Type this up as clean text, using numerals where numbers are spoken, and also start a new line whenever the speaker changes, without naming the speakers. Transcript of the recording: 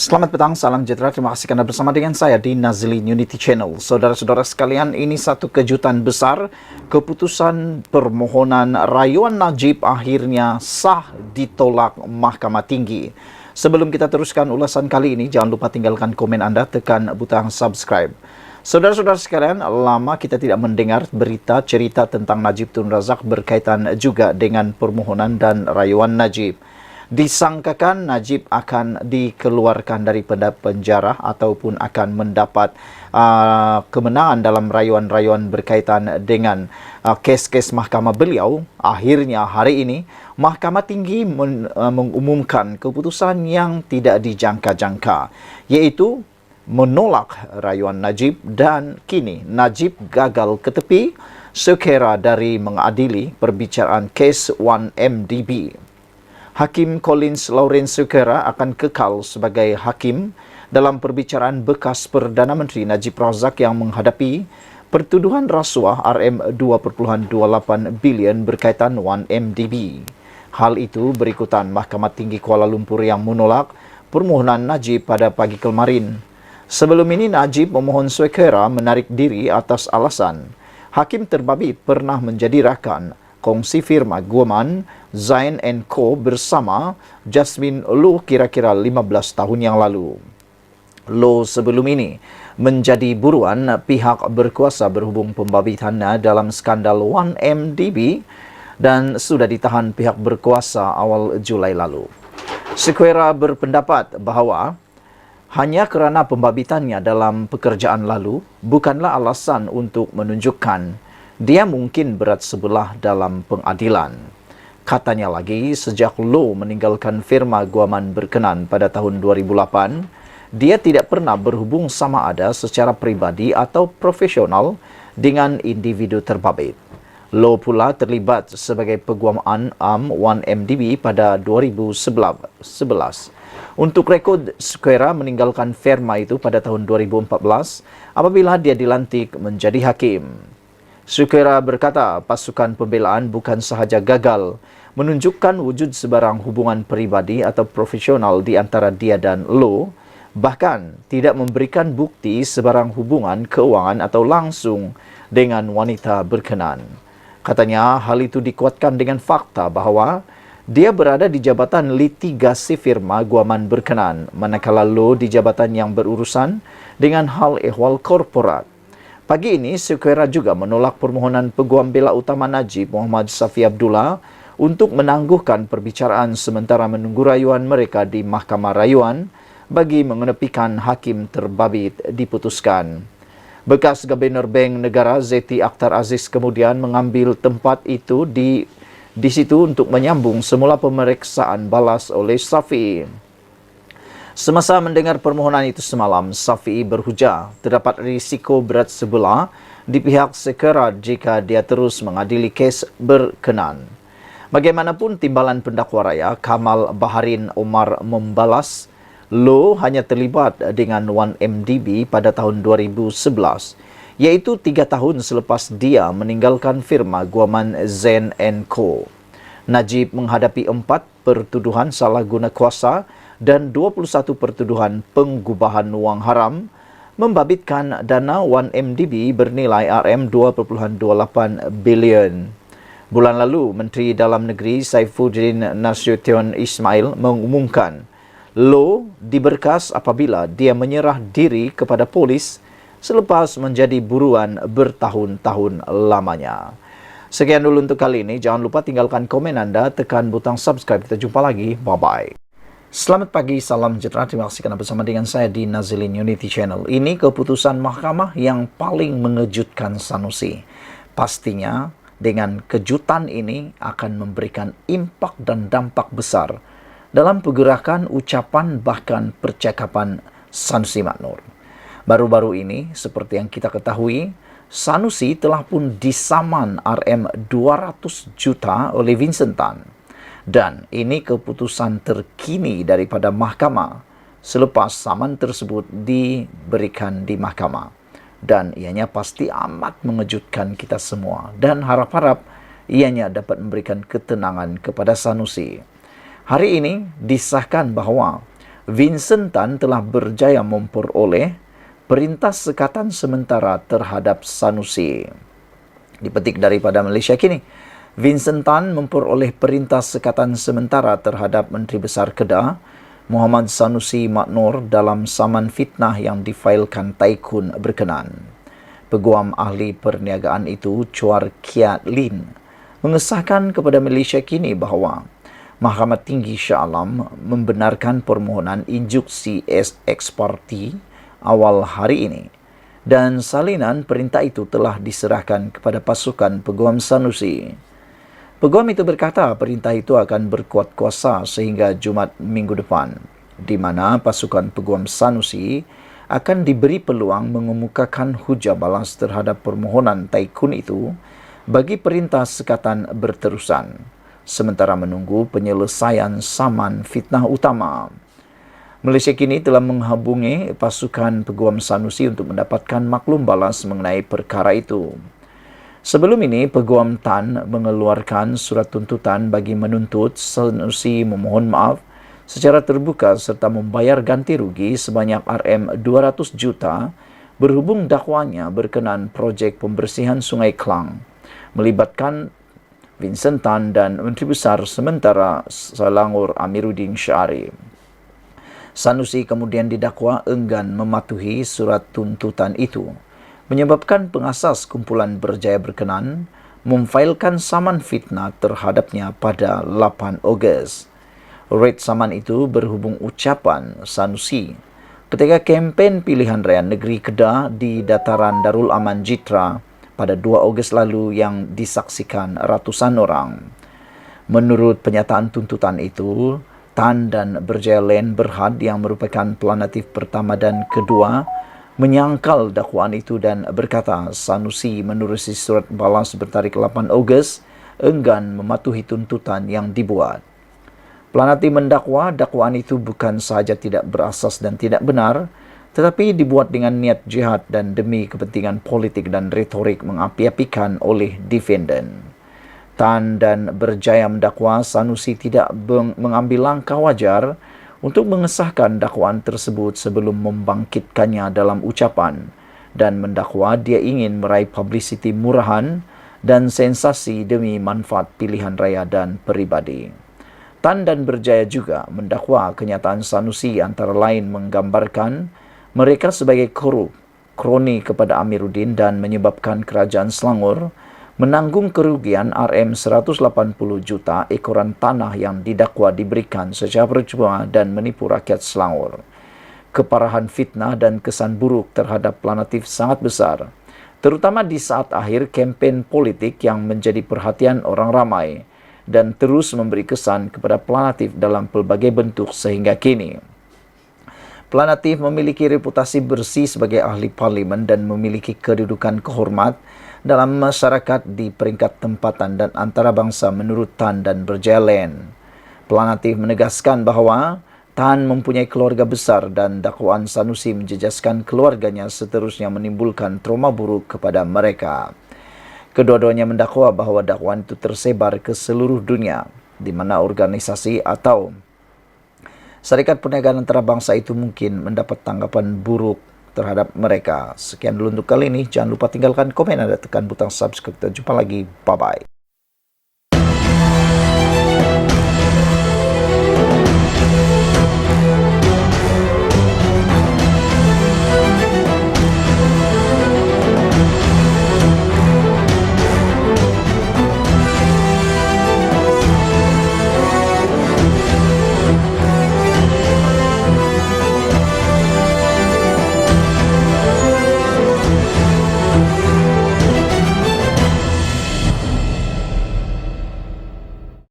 Selamat petang, salam sejahtera. Terima kasih karena bersama dengan saya di Nazlin Unity Channel. Saudara-saudara sekalian, ini satu kejutan besar. Keputusan permohonan rayuan Najib akhirnya sah ditolak Mahkamah Tinggi. Sebelum kita teruskan ulasan kali ini, jangan lupa tinggalkan komen Anda, tekan butang subscribe. Saudara-saudara sekalian, lama kita tidak mendengar berita cerita tentang Najib Tun Razak berkaitan juga dengan permohonan dan rayuan Najib. Disangkakan Najib akan dikeluarkan dari penjara ataupun akan mendapat kemenangan dalam rayuan-rayuan berkaitan dengan kes-kes mahkamah beliau. Akhirnya hari ini Mahkamah Tinggi mengumumkan keputusan yang tidak dijangka-jangka, yaitu menolak rayuan Najib, dan kini Najib gagal ke tepi sekira dari mengadili perbicaraan kes 1MDB. Hakim Collins Lawrence Sukera akan kekal sebagai hakim dalam perbicaraan bekas Perdana Menteri Najib Razak yang menghadapi pertuduhan rasuah RM2.28 bilion berkaitan 1MDB. Hal itu berikutan Mahkamah Tinggi Kuala Lumpur yang menolak permohonan Najib pada pagi kemarin. Sebelum ini Najib memohon Sukera menarik diri atas alasan hakim terbabit pernah menjadi rakan kongsi firma Guoman Zain & Co bersama Jasmine Loh kira-kira 15 tahun yang lalu. Loh sebelum ini menjadi buruan pihak berkuasa berhubung pembabitannya dalam skandal 1MDB dan sudah ditahan pihak berkuasa awal Julai lalu. Sukera berpendapat bahawa hanya kerana pembabitannya dalam pekerjaan lalu bukanlah alasan untuk menunjukkan dia mungkin berat sebelah dalam pengadilan. Katanya lagi, sejak Loh meninggalkan firma Guoman berkenan pada tahun 2008, dia tidak pernah berhubung sama ada secara pribadi atau profesional dengan individu terbabit. Loh pula terlibat sebagai peguam am 1MDB pada 2011. Untuk rekod, Sukera meninggalkan firma itu pada tahun 2014 apabila dia dilantik menjadi hakim. Sukera berkata pasukan pembelaan bukan sahaja gagal menunjukkan wujud sebarang hubungan peribadi atau profesional di antara dia dan Loh, bahkan tidak memberikan bukti sebarang hubungan keuangan atau langsung dengan wanita berkenan. Katanya hal itu dikuatkan dengan fakta bahawa dia berada di jabatan litigasi firma Guoman berkenan, manakala Loh di jabatan yang berurusan dengan hal ehwal korporat. Pagi ini, Sukera juga menolak permohonan peguam bela utama Najib, Muhammad Safi Abdullah, untuk menangguhkan perbicaraan sementara menunggu rayuan mereka di Mahkamah Rayuan bagi mengenepikan hakim terbabit diputuskan. Bekas Gubernur Bank Negara Zeti Akhtar Aziz kemudian mengambil tempat itu di situ untuk menyambung semula pemeriksaan balas oleh Safi. Semasa mendengar permohonan itu semalam, Safi berhujah terdapat risiko berat sebelah di pihak Sukera jika dia terus mengadili kes berkenan. Bagaimanapun timbalan pendakwa raya Kamal Baharin Omar membalas, Loh hanya terlibat dengan 1MDB pada tahun 2011, iaitu 3 tahun selepas dia meninggalkan firma Guoman Zain & Co. Najib menghadapi 4 pertuduhan salah guna kuasa dan 21 pertuduhan penggubahan wang haram, membabitkan dana 1MDB bernilai RM2.28 bilion. Bulan lalu, Menteri Dalam Negeri Saifuddin Nasution Ismail mengumumkan Loh diberkas apabila dia menyerah diri kepada polis selepas menjadi buruan bertahun-tahun lamanya. Sekian dulu untuk kali ini. Jangan lupa tinggalkan komen Anda, tekan butang subscribe. Kita jumpa lagi. Bye-bye. Selamat pagi, salam sejahtera. Terima kasih karena bersama dengan saya di Nazlin Unity Channel. Ini keputusan mahkamah yang paling mengejutkan Sanusi. Pastinya dengan kejutan ini akan memberikan impak dan dampak besar dalam pergerakan, ucapan, bahkan percakapan Sanusi Maknur. Baru-baru ini, seperti yang kita ketahui, Sanusi telah pun disaman RM200 juta oleh Vincent Tan. Dan ini keputusan terkini daripada mahkamah selepas saman tersebut diberikan di mahkamah. Dan ianya pasti amat mengejutkan kita semua. Dan harap-harap ianya dapat memberikan ketenangan kepada Sanusi. Hari ini disahkan bahawa Vincent Tan telah berjaya memperoleh perintah sekatan sementara terhadap Sanusi. Dipetik daripada Malaysia Kini, Vincent Tan memperoleh perintah sekatan sementara terhadap Menteri Besar Kedah, Muhammad Sanusi Maknor dalam saman fitnah yang difailkan Taikun berkenan. Peguam ahli perniagaan itu, Chuar Kiat Lin, mengesahkan kepada Malaysia Kini bahawa Mahkamah Tinggi Shah Alam membenarkan permohonan injuksi ex parte awal hari ini dan salinan perintah itu telah diserahkan kepada pasukan Peguam Sanusi. Peguam itu berkata perintah itu akan berkuat kuasa sehingga Jumaat minggu depan, di mana pasukan Peguam Sanusi akan diberi peluang mengemukakan hujah balas terhadap permohonan Taikun itu bagi perintah sekatan berterusan, sementara menunggu penyelesaian saman fitnah utama. Malaysia Kini telah menghubungi pasukan Peguam Sanusi untuk mendapatkan maklum balas mengenai perkara itu. Sebelum ini, Peguam Tan mengeluarkan surat tuntutan bagi menuntut Sanusi memohon maaf secara terbuka serta membayar ganti rugi sebanyak RM200 juta berhubung dakwanya berkenaan projek pembersihan Sungai Klang melibatkan Vincent Tan dan Menteri Besar sementara Selangor Amiruddin Syari. Sanusi kemudian didakwa enggan mematuhi surat tuntutan itu, menyebabkan pengasas kumpulan berjaya berkenan memfailkan saman fitnah terhadapnya pada 8 Ogos. Red saman itu berhubung ucapan Sanusi ketika kempen pilihan raya negeri Kedah di dataran Darul Aman Jitra pada 2 Ogos lalu yang disaksikan ratusan orang. Menurut pernyataan tuntutan itu, Tan dan Berjaya Len Berhad yang merupakan pelanatif pertama dan kedua menyangkal dakwaan itu dan berkata Sanusi menerusi surat balas bertarikh 8 Ogos enggan mematuhi tuntutan yang dibuat. Pelanatif mendakwa dakwaan itu bukan sahaja tidak berasas dan tidak benar, tetapi dibuat dengan niat jihad dan demi kepentingan politik dan retorik mengapi-apikan oleh defendant. Tan dan Berjaya mendakwa Sanusi tidak mengambil langkah wajar untuk mengesahkan dakwaan tersebut sebelum membangkitkannya dalam ucapan dan mendakwa dia ingin meraih publicity murahan dan sensasi demi manfaat pilihan raya dan peribadi. Tan dan Berjaya juga mendakwa kenyataan Sanusi antara lain menggambarkan mereka sebagai korup, kroni kepada Amiruddin dan menyebabkan kerajaan Selangor menanggung kerugian RM180 juta ekoran tanah yang didakwa diberikan secara percuma dan menipu rakyat Selangor. Keparahan fitnah dan kesan buruk terhadap pelanatif sangat besar, terutama di saat akhir kempen politik yang menjadi perhatian orang ramai dan terus memberi kesan kepada pelanatif dalam pelbagai bentuk sehingga kini. Pelanatif memiliki reputasi bersih sebagai ahli parlimen dan memiliki kedudukan kehormat dalam masyarakat di peringkat tempatan dan antarabangsa menurut Tan dan Berjaya Len. Pelanatif menegaskan bahawa Tan mempunyai keluarga besar dan dakwaan Sanusi menjejaskan keluarganya seterusnya menimbulkan trauma buruk kepada mereka. Kedua-duanya mendakwa bahawa dakwaan itu tersebar ke seluruh dunia, di mana organisasi atau Syarikat Perniagaan Antarabangsa itu mungkin mendapat tanggapan buruk terhadap mereka. Sekian dulu untuk kali ini. Jangan lupa tinggalkan komen dan tekan butang subscribe. Kita jumpa lagi. Bye-bye.